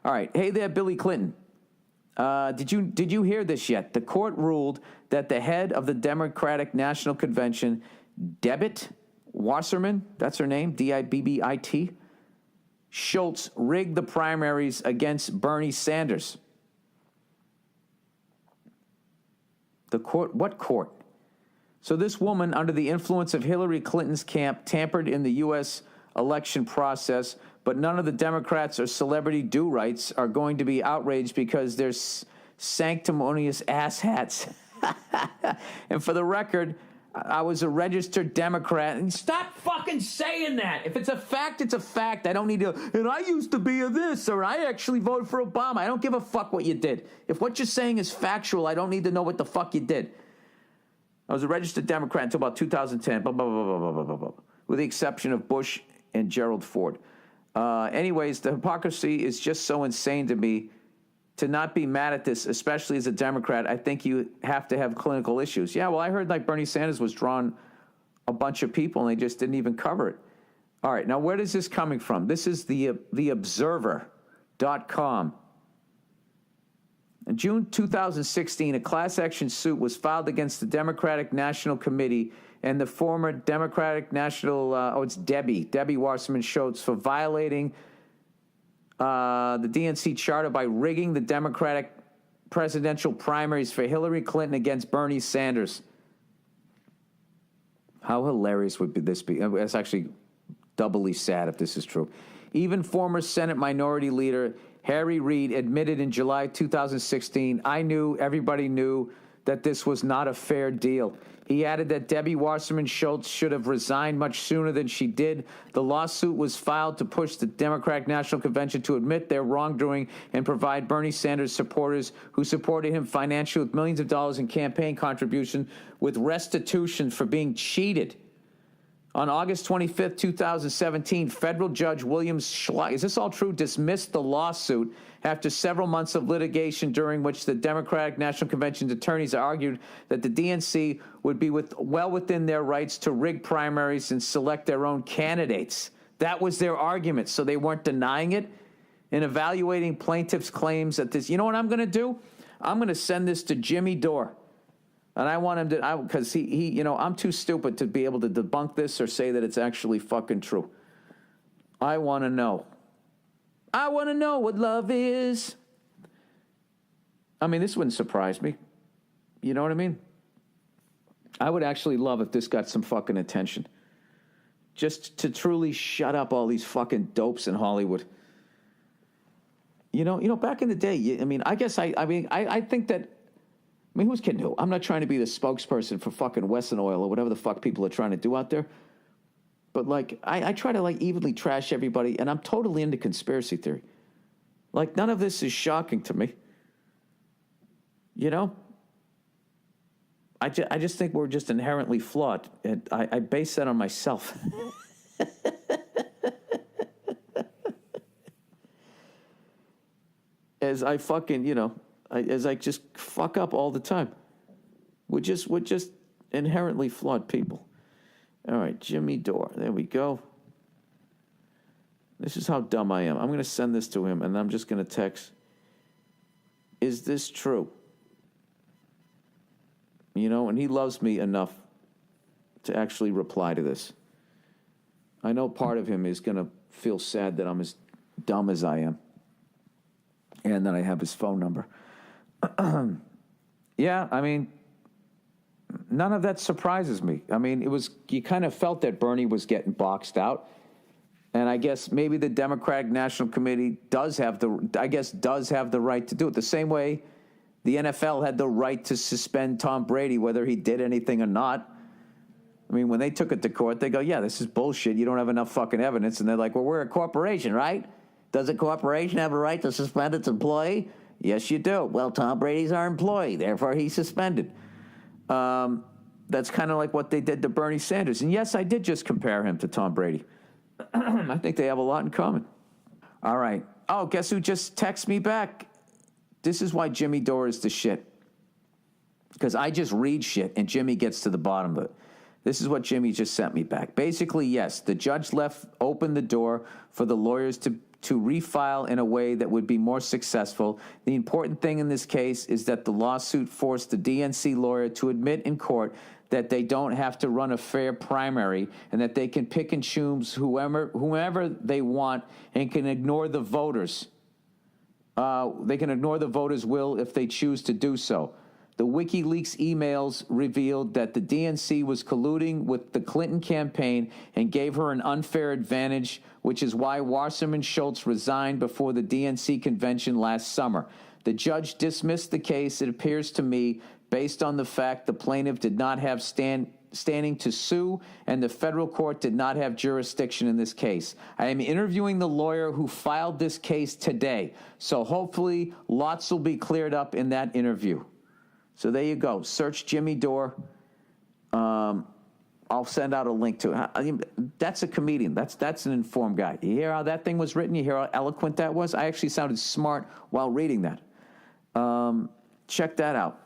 All right. Hey there, Billy Clinton. Did you hear this yet? The court ruled that the head of the Democratic National Convention, Debbit Wasserman, that's her name, Dibbit, Schultz, rigged the primaries against Bernie Sanders. The court? What court? So this woman, under the influence of Hillary Clinton's camp, tampered in the U.S. election process, but none of the Democrats or celebrity do-rights are going to be outraged because they're sanctimonious asshats. And for the record, I was a registered Democrat. And stop fucking saying that. If it's a fact, it's a fact. I don't need to, and I used to be a this, or I actually voted for Obama. I don't give a fuck what you did. If what you're saying is factual, I don't need to know what the fuck you did. I was a registered Democrat until about 2010, blah, blah, blah, blah, blah, blah, blah, with the exception of Bush and Gerald Ford. Anyways, the hypocrisy is just so insane to me. To not be mad at this, especially as a Democrat, I think you have to have clinical issues. Yeah, well, I heard like Bernie Sanders was drawing a bunch of people and they just didn't even cover it. All right, now where is this coming from? This is the Observer.com. In June 2016, a class action suit was filed against the Democratic National Committee and the former Democratic National, it's Debbie Wasserman Schultz, for violating the DNC charter by rigging the Democratic presidential primaries for Hillary Clinton against Bernie Sanders. How hilarious would this be? It's actually doubly sad if this is true. Even former Senate Minority Leader Harry Reid admitted in July 2016, everybody knew that this was not a fair deal. He added that Debbie Wasserman Schultz should have resigned much sooner than she did. The lawsuit was filed to push the Democratic National Convention to admit their wrongdoing and provide Bernie Sanders supporters who supported him financially with millions of dollars in campaign contribution with restitution for being cheated. On August 25th, 2017, federal judge William Schleich, is this all true, dismissed the lawsuit after several months of litigation during which the Democratic National Convention's attorneys argued that the DNC would be well within their rights to rig primaries and select their own candidates. That was their argument, so they weren't denying it. In evaluating plaintiffs' claims that this, you know what I'm going to do? I'm going to send this to Jimmy Dore. And I want him to, because he, I'm too stupid to be able to debunk this or say that it's actually fucking true. I want to know. I want to know what love is. I mean, this wouldn't surprise me. You know what I mean? I would actually love if this got some fucking attention. Just to truly shut up all these fucking dopes in Hollywood. You know, back in the day, I think that, who's kidding who? I'm not trying to be the spokesperson for fucking Wesson Oil or whatever the fuck people are trying to do out there. But, I try to, evenly trash everybody, and I'm totally into conspiracy theory. None of this is shocking to me. You know? I just think we're just inherently flawed, and I base that on myself. As I fucking, as I just fuck up all the time. We're just inherently flawed people. All right, Jimmy Dore. There we go. This is how dumb I am. I'm going to send this to him, and I'm just going to text, is this true? And he loves me enough to actually reply to this. I know part of him is going to feel sad that I'm as dumb as I am, and that I have his phone number. Yeah, none of that surprises me. You kind of felt that Bernie was getting boxed out. And I guess maybe the Democratic National Committee does have the right to do it. The same way the NFL had the right to suspend Tom Brady, whether he did anything or not. When they took it to court, they go, yeah, this is bullshit. You don't have enough fucking evidence. And they're like, well, we're a corporation, right? Does a corporation have a right to suspend its employee? Yes, you do. Well, Tom Brady's our employee, therefore he's suspended. That's kind of like what they did to Bernie Sanders. And yes, I did just compare him to Tom Brady. I think they have a lot in common. All right. Oh, guess who just texted me back? This is why Jimmy Dore is the shit. Because I just read shit and Jimmy gets to the bottom of it. This is what Jimmy just sent me back. Basically, yes, the judge opened the door for the lawyers to refile in a way that would be more successful. The important thing in this case is that the lawsuit forced the DNC lawyer to admit in court that they don't have to run a fair primary and that they can pick and choose whomever they want and can ignore the voters. They can ignore the voters' will if they choose to do so. The WikiLeaks emails revealed that the DNC was colluding with the Clinton campaign and gave her an unfair advantage, which is why Wasserman Schultz resigned before the DNC convention last summer. The judge dismissed the case, it appears to me, based on the fact the plaintiff did not have standing to sue and the federal court did not have jurisdiction in this case. I am interviewing the lawyer who filed this case today, so hopefully lots will be cleared up in that interview. So there you go. Search Jimmy Dore. I'll send out a link to it. That's a comedian. That's an informed guy. You hear how that thing was written? You hear how eloquent that was? I actually sounded smart while reading that. Check that out.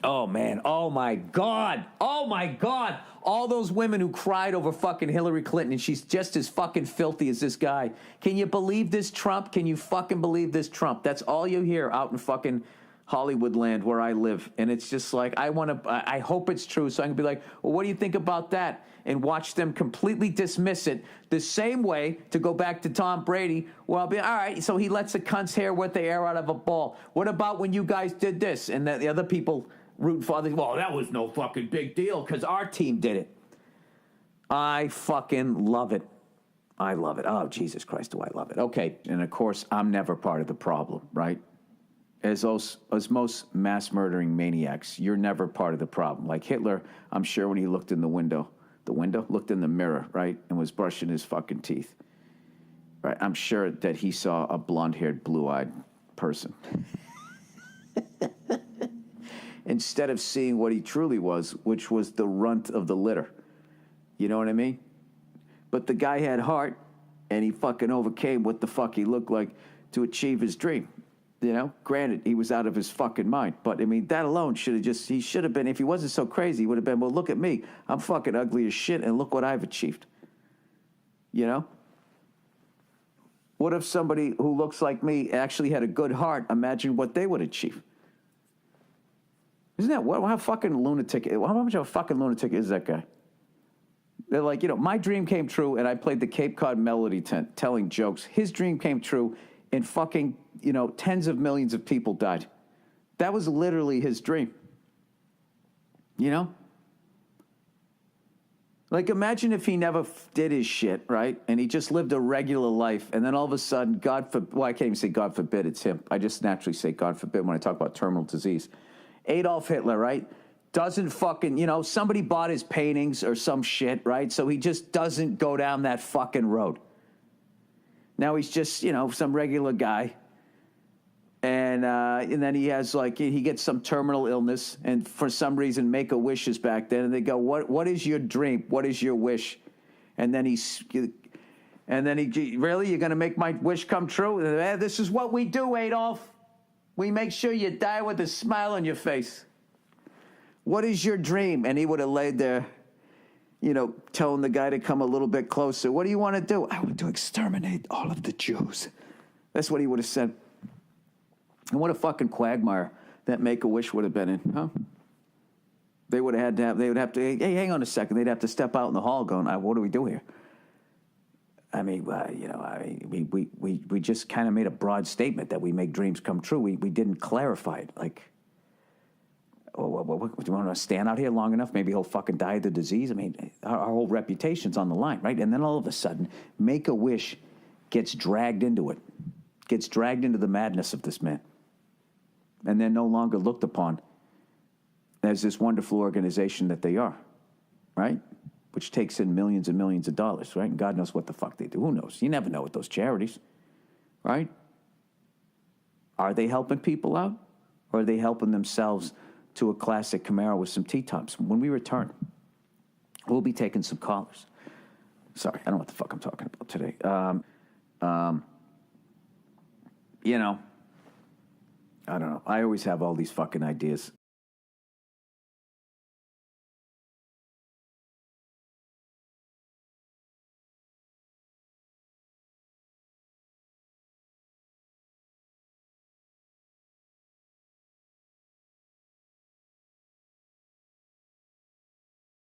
Oh, man. Oh, my God. Oh, my God. All those women who cried over fucking Hillary Clinton, and she's just as fucking filthy as this guy. Can you believe this Trump? Can you fucking believe this Trump? That's all you hear out in fucking Hollywood land where I live. And it's just like, I hope it's true. So I can be like, well, what do you think about that? And watch them completely dismiss it the same way, to go back to Tom Brady. Well, I'll be, all right, so he lets a cunt's hair with the air out of a ball. What about when you guys did this? And the other people rooting for others, well, that was no fucking big deal because our team did it. I fucking love it. I love it. Oh, Jesus Christ, do I love it. Okay, and of course, I'm never part of the problem, right? As most mass-murdering maniacs, you're never part of the problem. Like Hitler, I'm sure when he looked in looked in the mirror, right, and was brushing his fucking teeth, right, I'm sure that he saw a blonde-haired, blue-eyed person. Instead of seeing what he truly was, which was the runt of the litter. You know what I mean? But the guy had heart, and he fucking overcame what the fuck he looked like to achieve his dream. You know, granted, he was out of his fucking mind. But, I mean, that alone he should have been, if he wasn't so crazy, he would have been, well, look at me. I'm fucking ugly as shit, and look what I've achieved. You know? What if somebody who looks like me actually had a good heart? Imagine what they would achieve. Isn't that, how fucking lunatic, how much of a fucking lunatic is that guy? They're like, you know, my dream came true, and I played the Cape Cod Melody tent telling jokes. His dream came true, and fucking, you know, tens of millions of people died. That was literally his dream. You know? Like, imagine if he never did his shit, right? And he just lived a regular life, and then all of a sudden, I can't even say God forbid, it's him. I just naturally say God forbid when I talk about terminal disease. Adolf Hitler, right? Doesn't fucking, you know, somebody bought his paintings or some shit, right? So he just doesn't go down that fucking road. Now he's just, you know, some regular guy. And then he has, like, he gets some terminal illness, and for some reason Make-A-Wish is back then, and they go, what is your dream? What is your wish? And then he, really, you're going to make my wish come true? This is what we do, Adolf. We make sure you die with a smile on your face. What is your dream? And he would have laid there, you know, telling the guy to come a little bit closer. What do you want to do? I want to exterminate all of the Jews. That's what he would have said. And what a fucking quagmire that Make-A-Wish would have been in, huh? They would have to, hey, hang on a second. They'd have to step out in the hall going, what do we do here? I mean, we just kind of made a broad statement that we make dreams come true. We didn't clarify it. Like, do you want to stand out here long enough? Maybe he'll fucking die of the disease. I mean, our whole reputation's on the line, right? And then all of a sudden, Make-A-Wish gets dragged into it, gets dragged into the madness of this man. And they're no longer looked upon as this wonderful organization that they are, right? Which takes in millions and millions of dollars, right? And God knows what the fuck they do. Who knows? You never know with those charities, right? Are they helping people out? Or are they helping themselves to a classic Camaro with some T-tops? When we return, we'll be taking some callers. Sorry, I don't know what the fuck I'm talking about today. You know, I don't know. I always have all these fucking ideas